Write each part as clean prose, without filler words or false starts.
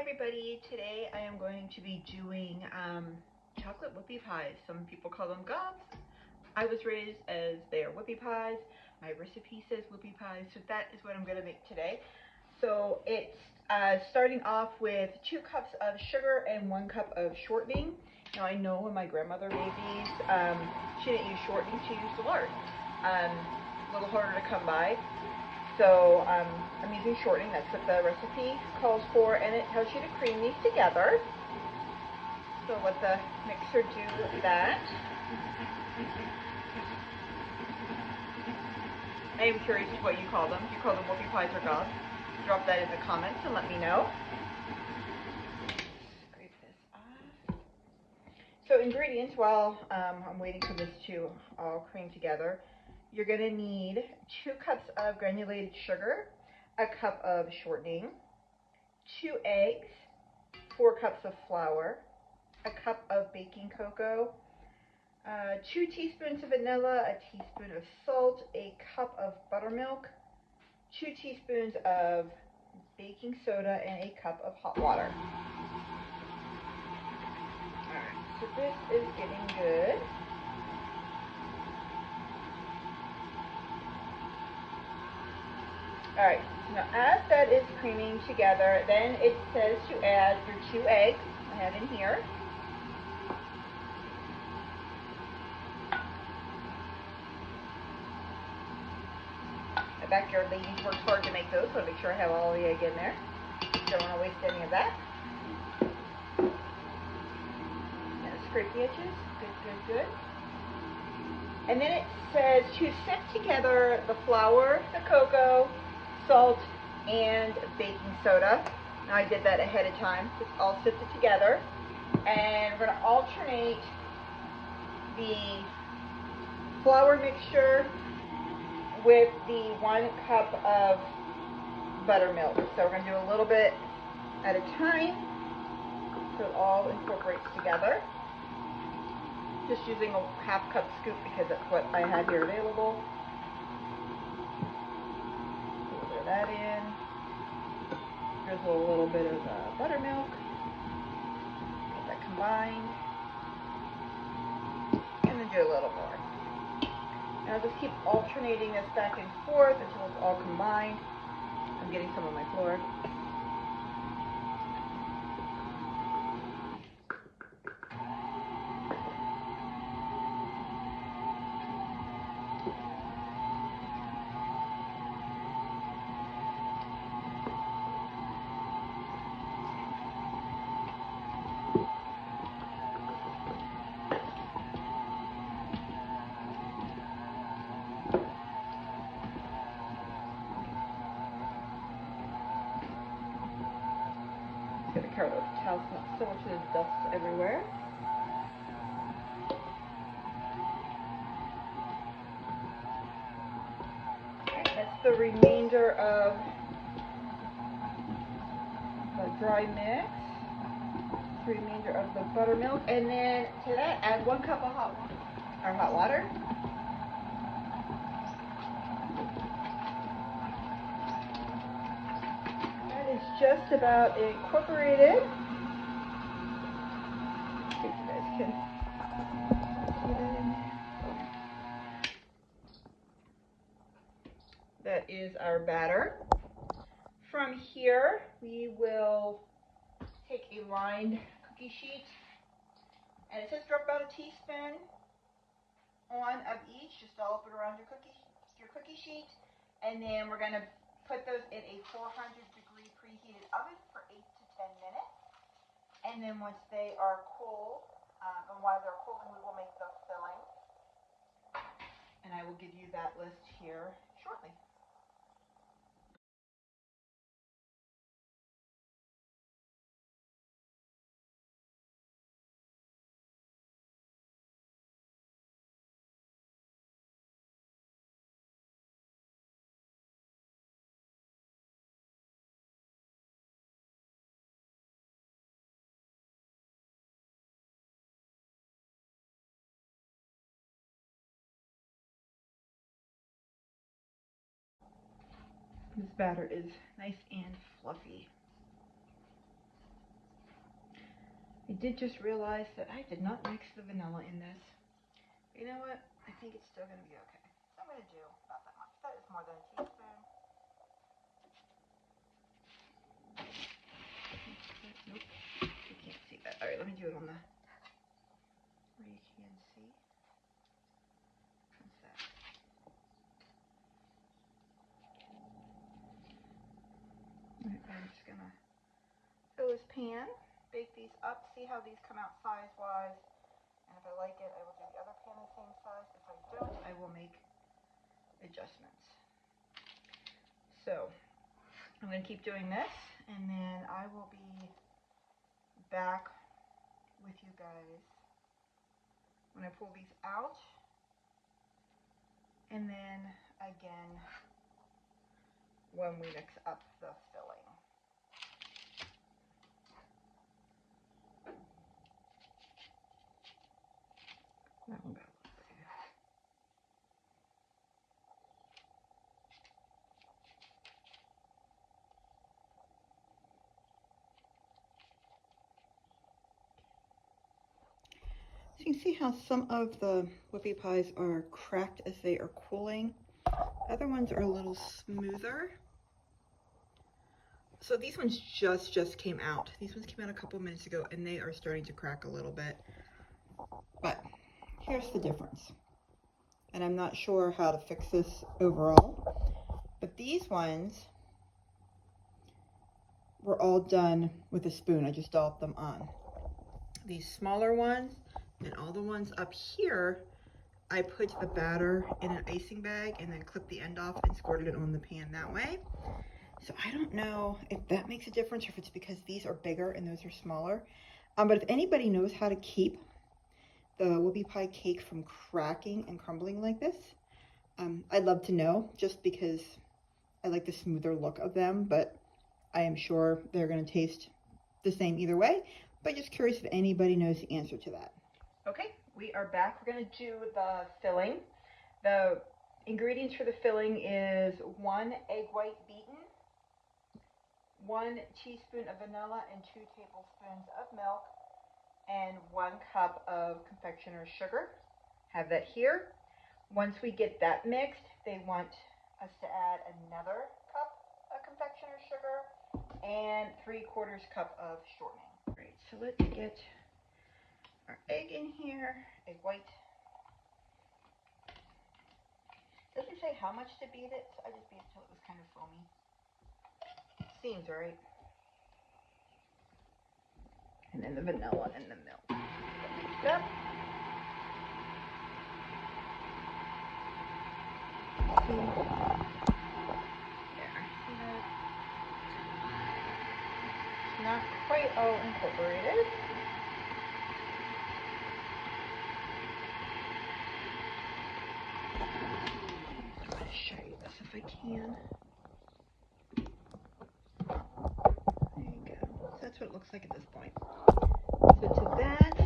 everybody. Today I am going to be doing chocolate whoopie pies. Some people call them gobs. I was raised as they are whoopie pies. My recipe says whoopie pies, so that is what I'm going to make today. So it's starting off with 2 cups of sugar and 1 cup of shortening. Now I know when my grandmother made these, she didn't use shortening, she used lard. A little harder to come by. So I'm using shortening, that's what the recipe calls for, and it tells you to cream these together. So let the mixer do that. I am curious what you call them. Do you call them whoopie pies or gobs? Drop that in the comments and let me know. Scrape this off. So ingredients, while I'm waiting for this to all cream together, you're going to need 2 cups of granulated sugar, 1 cup of shortening, 2 eggs, 4 cups of flour, 1 cup of baking cocoa, 2 teaspoons of vanilla, 1 teaspoon of salt, 1 cup of buttermilk, 2 teaspoons of baking soda, and 1 cup of hot water. Alright, so this is getting good. Alright, now as that is creaming together, then it says to add your 2 eggs. I have in here. My backyard ladies worked hard to make those, so I make sure I have all the egg in there. Don't want to waste any of that. And scrape the edges. Good. And then it says to sift together the flour, the cocoa, salt, and baking soda. Now I did that ahead of time. Just all sifted together. And we're going to alternate the flour mixture with the 1 cup of buttermilk. So we're going to do a little bit at a time so it all incorporates together. Just using a 1/2 cup scoop because that's what I had here available. A little bit of that in. Drizzle a little bit of buttermilk. Get that combined. And then do a little more. And I'll just keep alternating this back and forth until it's all combined. I'm getting some on my floor. Get the carrot towels, not so much of the dust everywhere. Okay, that's the remainder of the dry mix. The remainder of the buttermilk, and then to that add 1 cup of hot water. That is just about incorporated. See if you guys can see that in there. That is our batter. From here, we will take a lined cookie sheet, and it says drop about a teaspoon on of each. Just dollop it around your cookie sheet, and then we're going to put those in a 400-degree preheated oven for 8 to 10 minutes. And then once they are cool, and while they're cooling, we will make the filling. And I will give you that list here shortly. This batter is nice and fluffy. did just realize that I did not mix the vanilla in this. You know what? I think it's still going to be okay. So I'm going to do not that much. That is more than a teaspoon. Nope, you can't see that. All right, let me do it on the where you can see. What's that? I'm just going to fill this pan, bake these up, see how these come out size-wise. And if I like it, I will do the other pan the same size. If I don't, I will make adjustments. So I'm going to keep doing this, and then I will be back with you guys when I pull these out, and then again when we mix up the filling. That one got a little bit. So you can see how some of the Whoopie Pies are cracked as they are cooling. Other ones are a little smoother. So these ones just came out. These ones came out a couple minutes ago, and they are starting to crack a little bit. But here's the difference. And I'm not sure how to fix this overall. But these ones were all done with a spoon. I just dolloped them on. These smaller ones and all the ones up here, I put the batter in an icing bag and then clipped the end off and squirted it on the pan that way. So I don't know if that makes a difference or if it's because these are bigger and those are smaller. But if anybody knows how to keep the Whoopie Pie cake from cracking and crumbling like this, I'd love to know, just because I like the smoother look of them, but I am sure they're going to taste the same either way. But just curious if anybody knows the answer to that. Okay, we are back. We're going to do the filling. The ingredients for the filling is 1 egg white beaten, 1 teaspoon of vanilla, and 2 tablespoons of milk, and 1 cup of confectioner's sugar. Have that here. Once we get that mixed, they want us to add another cup of confectioner's sugar and 3/4 cup of shortening. All right, so let's get our egg in here, egg white. Doesn't say how much to beat it, so I just beat it till it was kind of foamy. Seems right. And then the vanilla and the milk. Mixed up. Not quite all incorporated. I'm going to show you this if I can. There you go. So that's what it looks like at this point. So to that,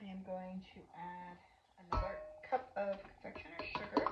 I am going to add another cup of confectioner's sugar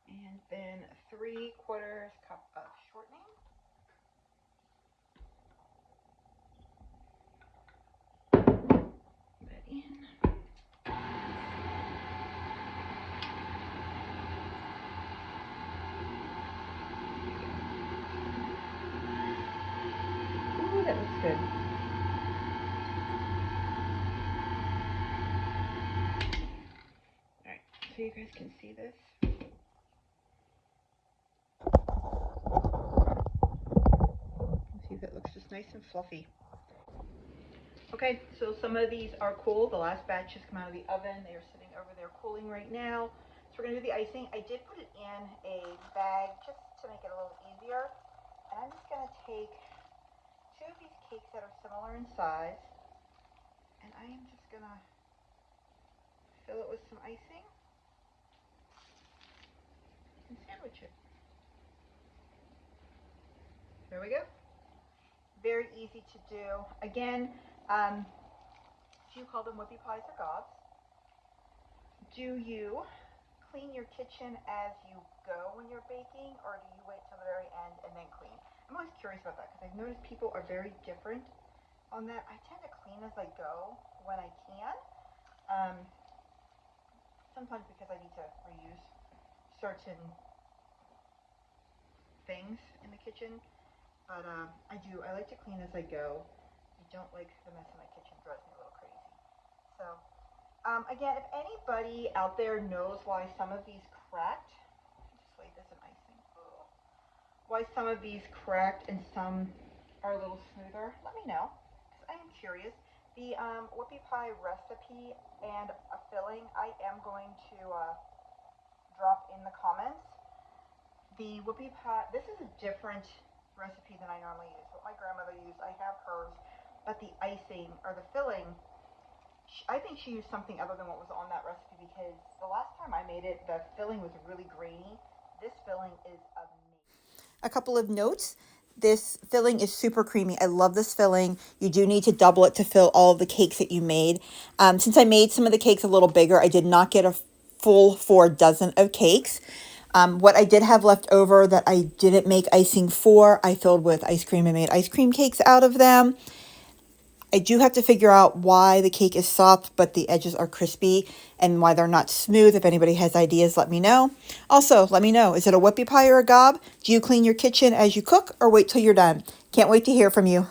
and then 3/4 cup of shortening. That in. Ooh, that looks good. Alright, so you guys can see this. See if it looks just nice and fluffy. Okay, so some of these are cool. The last batch has come out of the oven. They are sitting over there cooling right now. So we're going to do the icing. I did put it in a bag just to make it a little easier. And I'm just going to take 2 of these cakes that are similar in size. And I am just going to fill it with some icing and sandwich it. There we go. Very easy to do. Again, do you call them Whoopie Pies or gobs? Do you clean your kitchen as you go when you're baking, or do you wait till the very end and then clean? I'm always curious about that because I've noticed people are very different on that. I tend to clean as I go when I can. Sometimes because I need to reuse certain things in the kitchen, but I like to clean as I go. I don't like the mess in my kitchen. It drives me a little crazy. So again, if anybody out there knows why some of these cracked, just lay this in icing. Oh. Why some of these cracked and some are a little smoother, let me know, because I am curious. The whoopie pie recipe and a filling I am going to drop in the comments. The whoopie pie, this is a different recipe than I normally use. What my grandmother used, I have hers, but the icing or the filling, I think she used something other than what was on that recipe, because the last time I made it, the filling was really grainy. This filling is amazing. A couple of notes. This filling is super creamy. I love this filling. You do need to double it to fill all of the cakes that you made. Since I made some of the cakes a little bigger, I did not get a full 4 dozen of cakes. What I did have left over that I didn't make icing for, I filled with ice cream and made ice cream cakes out of them. I do have to figure out why the cake is soft, but the edges are crispy, and why they're not smooth. If anybody has ideas, let me know. Also, let me know, is it a whoopie pie or a gob? Do you clean your kitchen as you cook or wait till you're done? Can't wait to hear from you.